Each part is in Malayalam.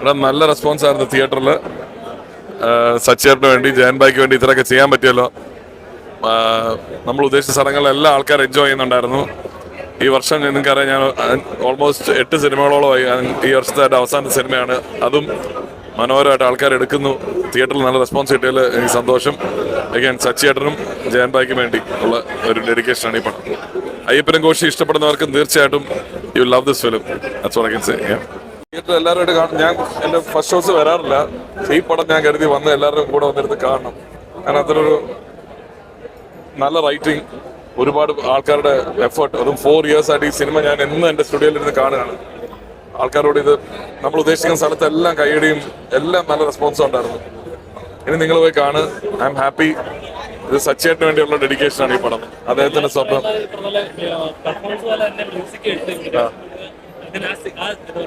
ഇവിടെ നല്ല റെസ്പോൺസ് ആയിരുന്നു തിയേറ്ററിൽ. സച്ചേറിന് വേണ്ടി, ജയൻ ബായ്ക്ക് വേണ്ടി ഇത്രയൊക്കെ ചെയ്യാൻ പറ്റിയല്ലോ. നമ്മൾ ഉദ്ദേശിച്ച സ്ഥലങ്ങളിലെല്ലാം ആൾക്കാർ എൻജോയ് ചെയ്യുന്നുണ്ടായിരുന്നു. ഈ വർഷം നിങ്ങൾക്കറിയാം, ഞാൻ ഓൾമോസ്റ്റ് 8 സിനിമകളോളമായി. ഈ വർഷത്തെ അവസാനത്തെ സിനിമയാണ്. അതും മനോഹരമായിട്ട് ആൾക്കാർ എടുക്കുന്നു. തിയേറ്ററിൽ നല്ല റെസ്പോൺസ് കിട്ടിയാൽ എനിക്ക് സന്തോഷം. അഗൈൻ സച്ചിയേട്ടനും ജയൻ ബായ്ക്കും വേണ്ടി ഉള്ള ഒരു ഡെഡിക്കേഷനാണ് ഈ പടം. അയ്യപ്പനും കോശി ഇഷ്ടപ്പെടുന്നവർക്ക് തീർച്ചയായിട്ടും you love this film. That's what I can say. Theatre എല്ലാവരുമായിട്ട് കാണും. ഞാൻ എൻ്റെ ഫസ്റ്റ് ഷോസ് വരാറില്ല. ഈ പടം ഞാൻ കരുതി വന്ന് എല്ലാവരും കൂടെ വന്നിരുന്ന് കാണണം. കാരണം അത്രയൊരു നല്ല റൈറ്റിംഗ്, ഒരുപാട് ആൾക്കാരുടെ എഫേർട്ട്. അതും 4 years ആയിട്ട് ഈ സിനിമ ഞാൻ എന്നും എൻ്റെ സ്റ്റുഡിയോയിലിരുന്ന് കാണുകയാണ്. ആൾക്കാരോട് ഇത് നമ്മൾ ഉദ്ദേശിക്കുന്ന സ്ഥലത്ത് എല്ലാം കൈയടിയും എല്ലാം നല്ല റെസ്പോൺസും ഉണ്ടായിരുന്നു. ഇനി നിങ്ങൾ പോയി കാണുക. I am happy. ഇത് സച്ചേട്ടിന് വേണ്ടിയുള്ള ഡെഡിക്കേഷനാണ് ഈ പടം. അദ്ദേഹത്തിന്റെ സ്വപ്നം.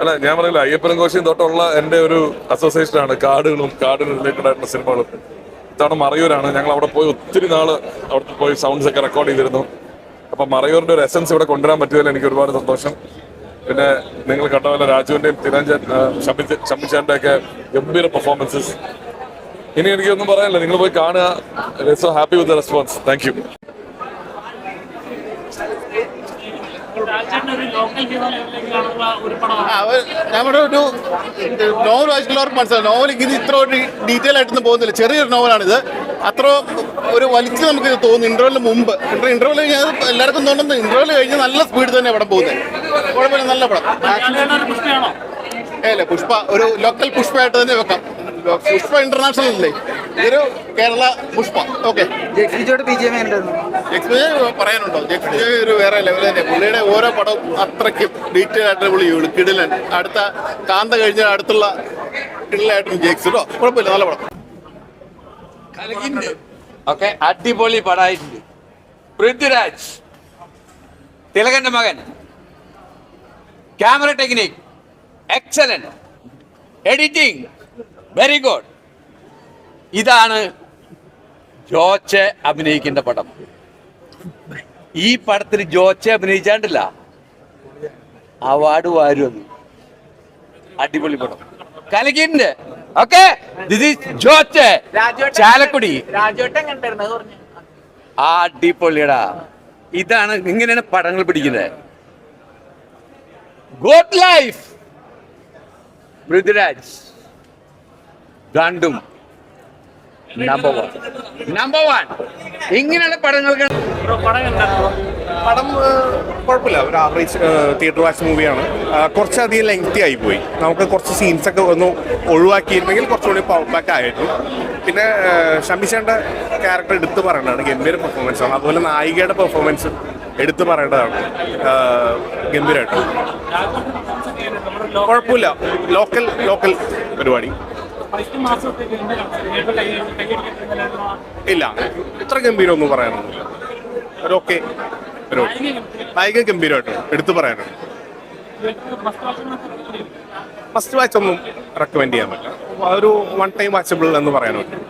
അല്ല, ഞാൻ പറയില്ല, അയ്യപ്പനും കോശിയും തൊട്ടുള്ള എൻ്റെ ഒരു അസോസിയേഷനാണ് കാടുകളും കാടിന് റിലേറ്റഡ് ആയിട്ടുള്ള സിനിമകളും. ഇത്തവണ മറയൂരാണ്. ഞങ്ങൾ അവിടെ പോയി ഒത്തിരി നാള് അവിടെ പോയി സൗണ്ട്സ് ഒക്കെ റെക്കോർഡ് ചെയ്തിരുന്നു. അപ്പം മറയൂരിന്റെ ഒരു എസൻസ് ഇവിടെ കൊണ്ടുവരാൻ പറ്റിയതിൽ എനിക്ക് ഒരുപാട് സന്തോഷം. പിന്നെ നിങ്ങൾ കണ്ട പോലെ രാജുവിന്റെയും തിരഞ്ജൻ ശമിച്ചാന്റെ ഒക്കെ ഗംഭീര പെർഫോമൻസസ്. ഇനി എനിക്കൊന്നും പറയാനില്ല, നിങ്ങൾ പോയി കാണുക. So happy with the response. Thank you. നമ്മുടെ ഒരു നോവൽ വായിച്ചുള്ളവർക്ക് മനസ്സിലാവും. നോവൽ ഇത് ഇത്ര ഒരു ഡീറ്റെയിൽ ആയിട്ടൊന്നും പോകുന്നില്ല. ചെറിയൊരു നോവലാണിത്. അത്ര ഒരു വലിച്ച് നമുക്ക് തോന്നുന്നു. ഇന്റർവെല്ലിന് മുമ്പ് ഇന്റർവെൽ കഴിഞ്ഞാൽ എല്ലാവർക്കും തോന്നുന്നത് ഇന്റർവെൽ കഴിഞ്ഞ് നല്ല സ്പീഡ് തന്നെ ഇവിടെ പോകുന്നത്. കുഴപ്പമില്ല, നല്ല പടം. അല്ലേ, പുഷ്പ ഒരു ലോക്കൽ പുഷ്പയായിട്ട് തന്നെ വെക്കാം. പുഷ്പ ഇന്റർനാഷണൽ അല്ലേ, ഇതൊരു കേരള പുഷ്പ. ഓക്കെ, പറയാനുണ്ടോ? ജെക്സ് ഒരു വേറെ ലെവൽ തന്നെ. പുള്ളിയുടെ ഓരോ പടവും അത്രയ്ക്കും ഡീറ്റെയിൽ ആയിട്ട് പുള്ളി കിടിലൻ. അടുത്ത കാന്ത കഴിഞ്ഞ അടുത്തുള്ള കിടിലായിട്ടും ജെക്സ് കേട്ടോ. കുഴപ്പമില്ല, നല്ല പടം. ഓക്കെ, അടിപൊളി പടമായിട്ടുണ്ട്. പൃഥ്വിരാജ്, തിലകന്റെ മകൻ, camera technique excellent, editing very good. ഇതാണ് ജോച്ചെ അഭിനയിക്കേണ്ട പടം. ഈ പടത്തിൽ ജോച്ചെ അഭിനയിച്ചാണ്ടില്ല, അവാർഡ് വാരും. അടിപൊളി പടം, കലകിന്റെ. Okay, this is Joche Chalakudy. അടിപൊളിയടാ. ഇതാണ്, ഇങ്ങനെയാണ് പടങ്ങൾ പിടിക്കുന്നത്. ഗോഡ് ലൈഫ്, പൃഥ്വിരാജ് രണ്ടും നമ്പർ വൺ. ഇങ്ങനെയുള്ള പടങ്ങൾക്ക് പടം കുഴപ്പമില്ല, ഒരു ആവറേജ് തിയേറ്റർ വാച്ച് മൂവിയാണ്. കുറച്ചധികം ലെങ്തി ആയിപ്പോയി. നമുക്ക് കുറച്ച് സീൻസൊക്കെ ഒന്ന് ഒഴിവാക്കിയിരുന്നെങ്കിൽ കുറച്ചുകൂടി പവർ ബാക്ക് ആയിരുന്നു. പിന്നെ ഷമിഷയുടെ ക്യാരക്ടർ എടുത്തു പറയേണ്ടതാണ്. ഗംഭീര പെർഫോമൻസ് ആണ്. അതുപോലെ നായികയുടെ പെർഫോമൻസ് എടുത്തു പറയേണ്ടതാണ്. ഗംഭീരമായിട്ട് കുഴപ്പമില്ല, ലോക്കൽ പരിപാടി. ഇല്ല, ഇത്ര ഗംഭീരമൊന്നും പറയാനൊന്നുമില്ല. ഒരു ഓക്കെ പരിപാടി. നായിക ഗംഭീരമായിട്ട് എടുത്തു പറയാനുണ്ട്. മസ്റ്റ് വാച്ച് ഒന്നും റെക്കമെൻഡ് ചെയ്യാൻ പറ്റില്ല. ഒരു 1 ടൈം വാച്ചബിൾ എന്ന് പറയാൻ പറ്റും.